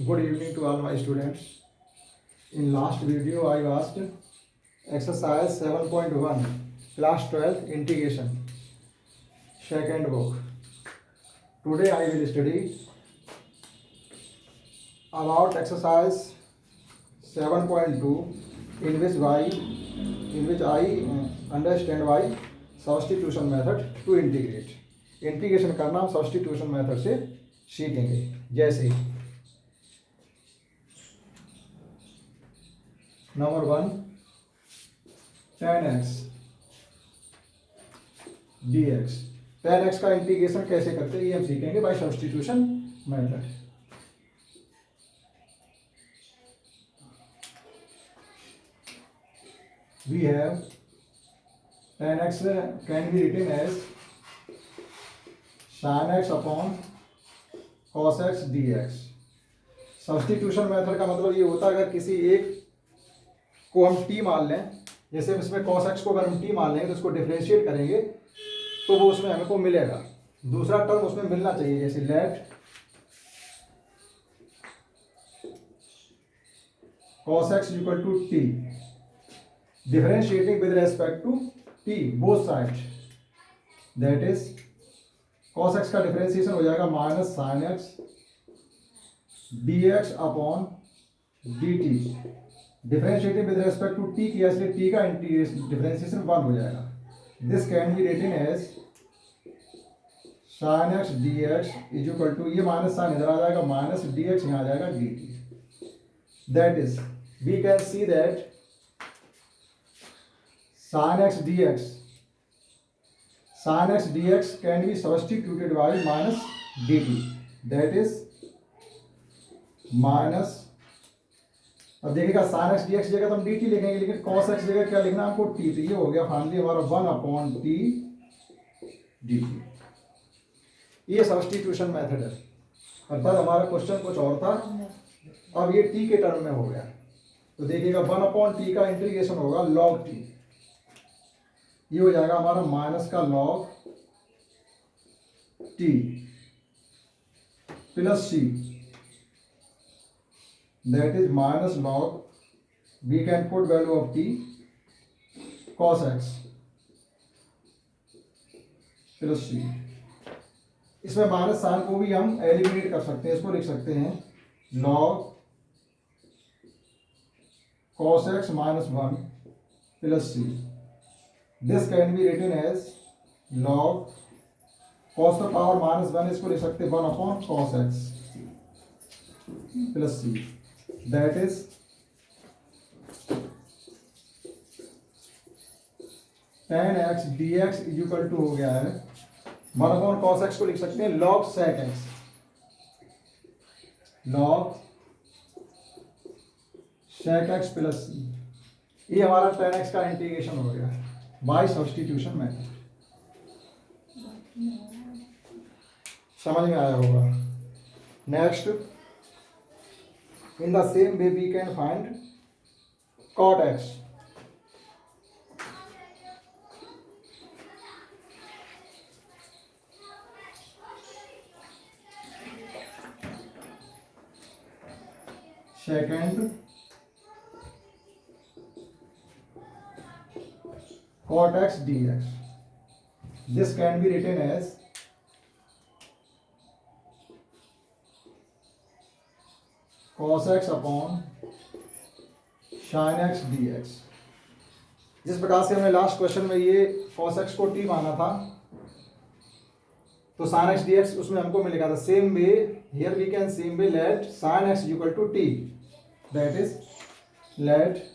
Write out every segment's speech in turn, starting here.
Good evening to all my students. In last video I asked exercise 7.1 class 12 integration second book. Today I will study about exercise 7.2 in which I understand why substitution method to integrate. Integration करना हम substitution method से सीखेंगे. जैसे number 1 10x dx. 10x का integration कैसे करते हैं ये हम सीखेंगे by substitution method. We have 10x can be written as sin x upon cos x dx. Substitution method का मतलब ये होता है अगर किसी एक को हम t मान लें, जैसे इसमें cos x को अगर हम t मान लेंगे तो उसको डिफरेंशिएट करेंगे तो वो उसमें हमको मिलेगा. दूसरा टर्म उसमें मिलना चाहिए, जैसे let cos x equal to t differentiating with respect to t both side, that is cos x का डिफरेंशिएशन हो जाएगा minus sine x dx upon dt. Differentiating with respect to t किया इसलिए t का डिफरेंशिएशन 1 हो जाएगा. This can be written as sine x dx is equal to, ये minus sine इधर आ जाएगा, माइनस dx यहाँ आ जाएगा dt. That is we can see that sin x dx can be substituted by minus dt, that is minus. अब देखिएगा sin x dx जगह तो हम dt लिखेंगे, लेकिन cos x जगह क्या लिखना हमको t. तो ये हो गया फाइनली हमारा 1 अपॉन t dt. ये सब्स्टिट्यूशन मेथड है. अर्थात हमारा क्वेश्चन कुछ और था, अब ये t के टर्म में हो गया. तो देखिएगा 1 अपॉन t का इंटीग्रेशन होगा log t. ये हो जाएगा हमारा माइनस का log T plus C, that is minus log, we can put value of T cos X plus C. इसमें माइनस साइन को भी हम एलिमिनेट कर सकते हैं, इसको लिख सकते हैं log cos X minus 1 plus C. This can be written as log cos the power minus 1, इसको लिख सकते हैं 1 upon cos x plus c. That is tan x dx is equal to हो गया है 1 अपॉन cos x को लिख सकते हैं log sec x, log sec x plus c. ये हमारा tan x का इंटीग्रेशन हो गया बाय सब्स्टिट्यूशन मेथड. समझ में आया होगा. Next, in the same way we can find cot x. Second cot x dx. This can be written as cos x upon sin x dx. जिस प्रकार से हमने लास्ट क्वेश्चन में ये cos x को t माना था तो sin x dx उसमें हमको मिलेगा था. Same way here we can same way let sin x equal to t, that is let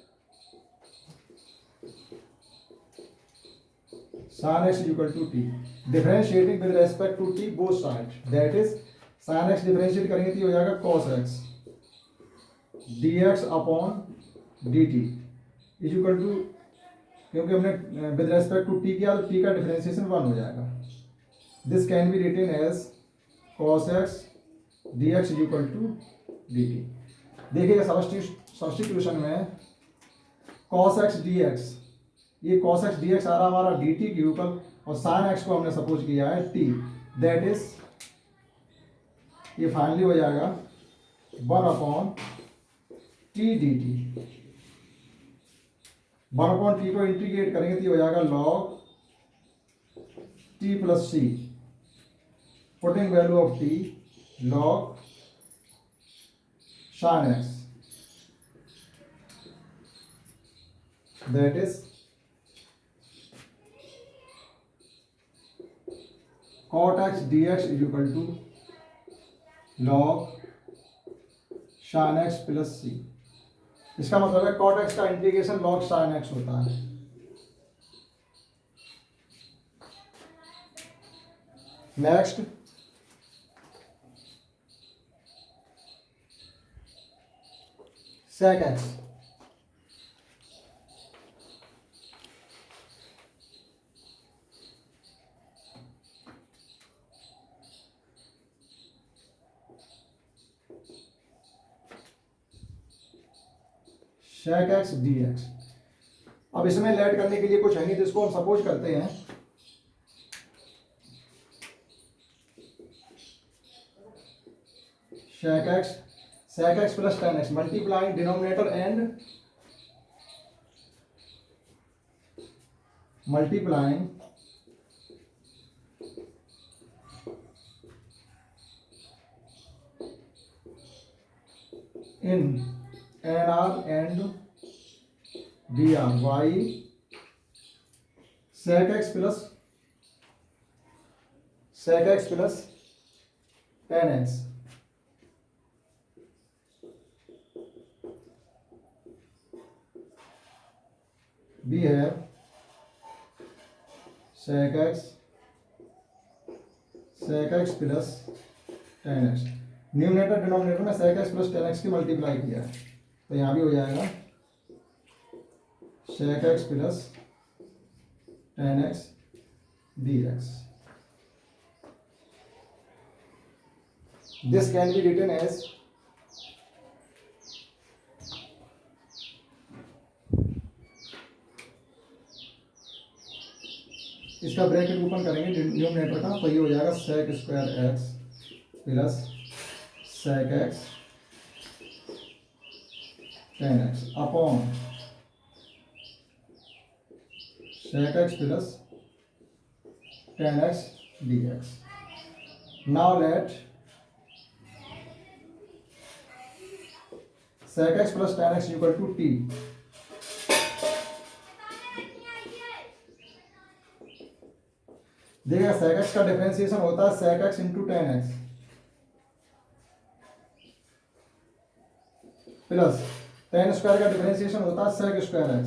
sin x equal to t differentiating with respect to t both sides, that is sin x differentiate करेंगे तो हो जाएगा cos x dx upon dt is equal to, क्योंकि हमने with respect to t किया तो t का differentiation 1 हो जाएगा. this can be written as cos x dx is equal to dt. देखिएगा सब्स्टिट्यूशन में cos x dx, ये cos x dx आ रहा हमारा dt के ऊपर और sin x को हमने सपोज किया है t, दैट इज ये फाइनली हो जाएगा 1/t/dt। 1/t को इंटीग्रेट करेंगे तो ये हो जाएगा log t plus c, putting value of t log sin x, that is cot x dx is equal to log sin x plus c। इसका मतलब है cot x का इंटीग्रेशन log sin x होता है। Next sec x, sec x dx। अब इसमें late करने के लिए कुछ है नहीं, तो इसको हम सपोज करते हैं sec x plus tan x multiplying denominator and multiplying in NR and VR y sec x plus tan x। We have sec x plus tan x। Numerator denominator में sec x plus tan x की multiply किया है, तो यहाँ भी हो जाएगा sec x plus tan x dx। This can be written as इसका ब्रैकेट ओपन करेंगे न्यूमरेटर का, तो ये हो जाएगा sec square x plus sec x tan x upon sec x plus tan x dx। Now let sec x plus tan x equal to t। देखिएगा sec x का differentiation होता है sec x into tan x plus tan square का differentiation होता है sec square x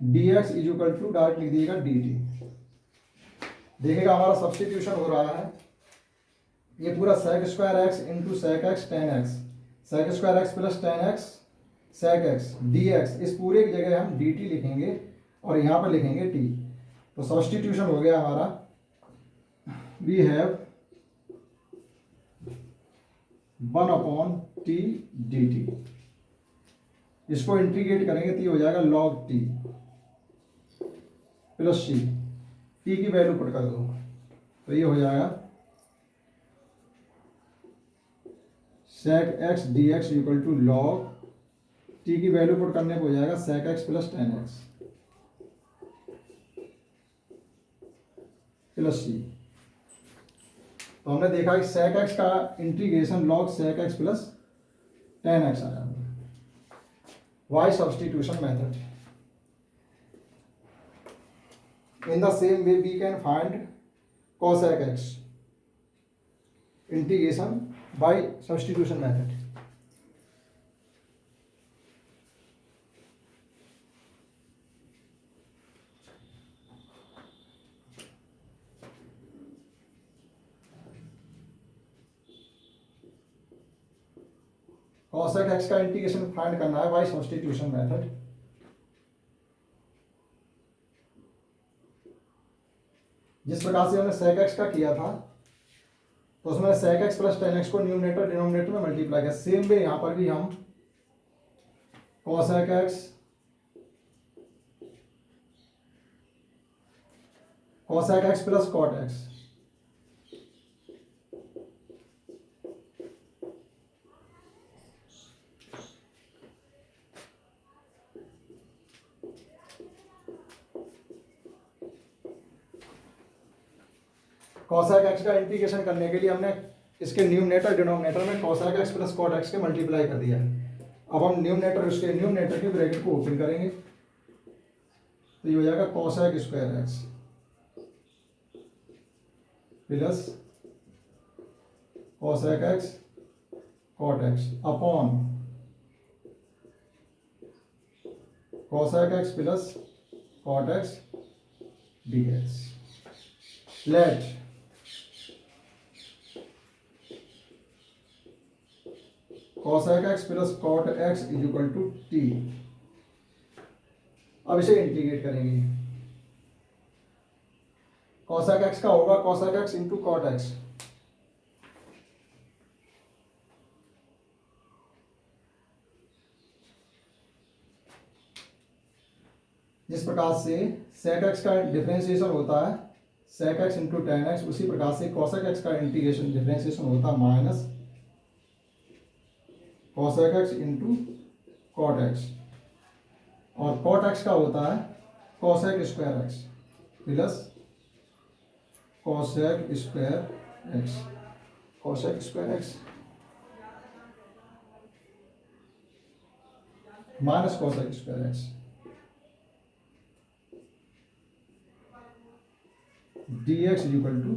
dx is equal to direct लिख दीजिएगा dt। देखिएगा हमारा सब्स्टिट्यूशन हो रहा है, ये पूरा sec square x into sec x tan x, sec square x plus tan x sec x dx, इस पूरे की जगह हम dt लिखेंगे और यहाँ पर लिखेंगे t। तो सब्स्टिट्यूशन हो गया हमारा, वी हैव 1/t dt। इसको इंटीग्रेट करेंगे तो ये हो जाएगा log t plus c, t की वैल्यू पुट कर दो तो ये हो जाएगा sec x dx equal to log t की वैल्यू पुट करने को हो जाएगा sec x plus tan x plus c। तो हमने देखा कि sec x का integration log sec x plus tan x आया। y substitution method, in the same way we can find cosec x integration by substitution method। cosec x का integration find करना है bye substitution method. जिस प्रकार से हमने sec x का किया था, तो उसमें sec x plus tan x को न्यूमरेटर डिनोमिनेटर में मल्टीप्लाई किया। सेम वे यहाँ पर भी हम cosec x plus cot x cosec x का इंटीग्रेशन करने के लिए हमने इसके न्यूमरेटर डिनोमिनेटर में cosec x plus cot x के मल्टीप्लाई कर दिया है। अब हम न्यूमरेटर के ब्रैकेट को ओपन करेंगे तो ये हो जाएगा cosec square x plus cosec x cot x upon cosec x plus cot x dx। Let cosec x plus cot x is equal to t। अब इसे इंटीग्रेट करेंगे। cosec x का होगा cosec x into cot x, जिस प्रकार से sec x का differentiation होता है sec x into tan x, उसी प्रकार से cosec x का इंटीग्रेशन डिफरेंशिएशन होता है minus cosec x into cot x, और cot x का होता है cosec square x plus cosec square x, cosec square x minus cosec square x dx is equal to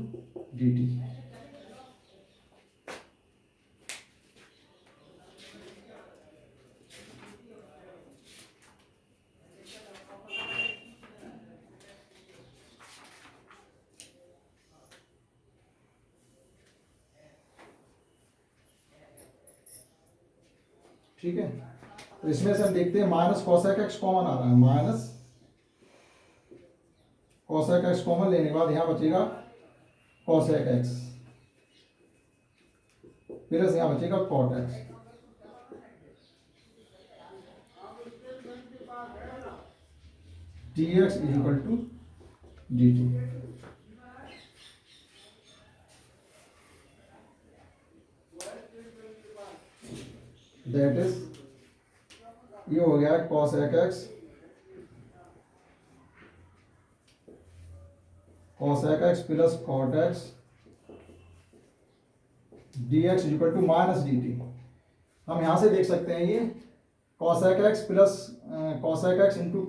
dt। ठीक है, तो इसमें से हम देखते हैं माइनस cosec x कॉमन आ रहा है, माइनस cosec x कॉमन लेने के बाद यहां बचेगा cosec x प्लस यहां बचेगा cot x। dx is equal to dt। That is ये हो गया cosec x plus cot x dx is equal to minus dt। हम यहां से देख सकते हैं ये cosec x plus cosec x into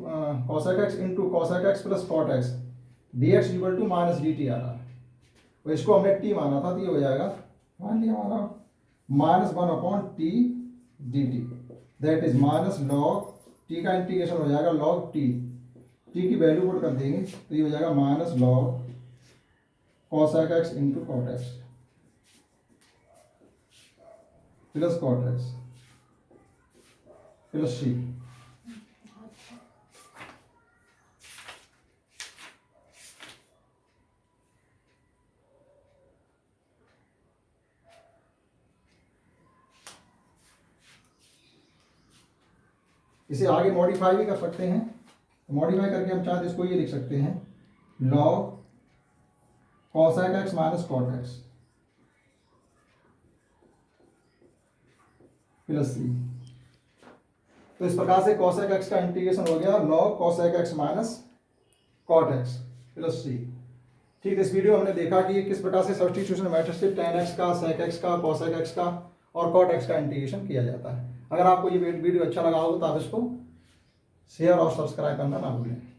cosec x plus cot x dx is equal to minus dt आ रहा है। तो इसको हमने t माना था तो ये हो जाएगा मान लिया हमारा minus 1 upon t dt। That is minus log t का इंटीग्रेशन हो जाएगा लॉग t की वैल्यू पुट कर देंगे तो ये हो जाएगा minus log cosec x into cot x plus cot x plus c। इसे आगे मॉडिफाई भी कर सकते हैं, मॉडिफाई करके हम चाहते इसको ये लिख सकते हैं log cosec x minus cot x plus c। तो इस प्रकार से cosec x का इंटीग्रेशन हो गया log cosec x minus cot x plus c। ठीक है, इस वीडियो में हमने देखा कि किस प्रकार से सब्स्टिट्यूशन मेथड से tan x का sec x का cosec x का और cot x का इंटीग्रेशन किया जाता है। अगर आपको ये वीडियो अच्छा लगा हो तो आप इसको शेयर और सब्सक्राइब करना ना भूलें।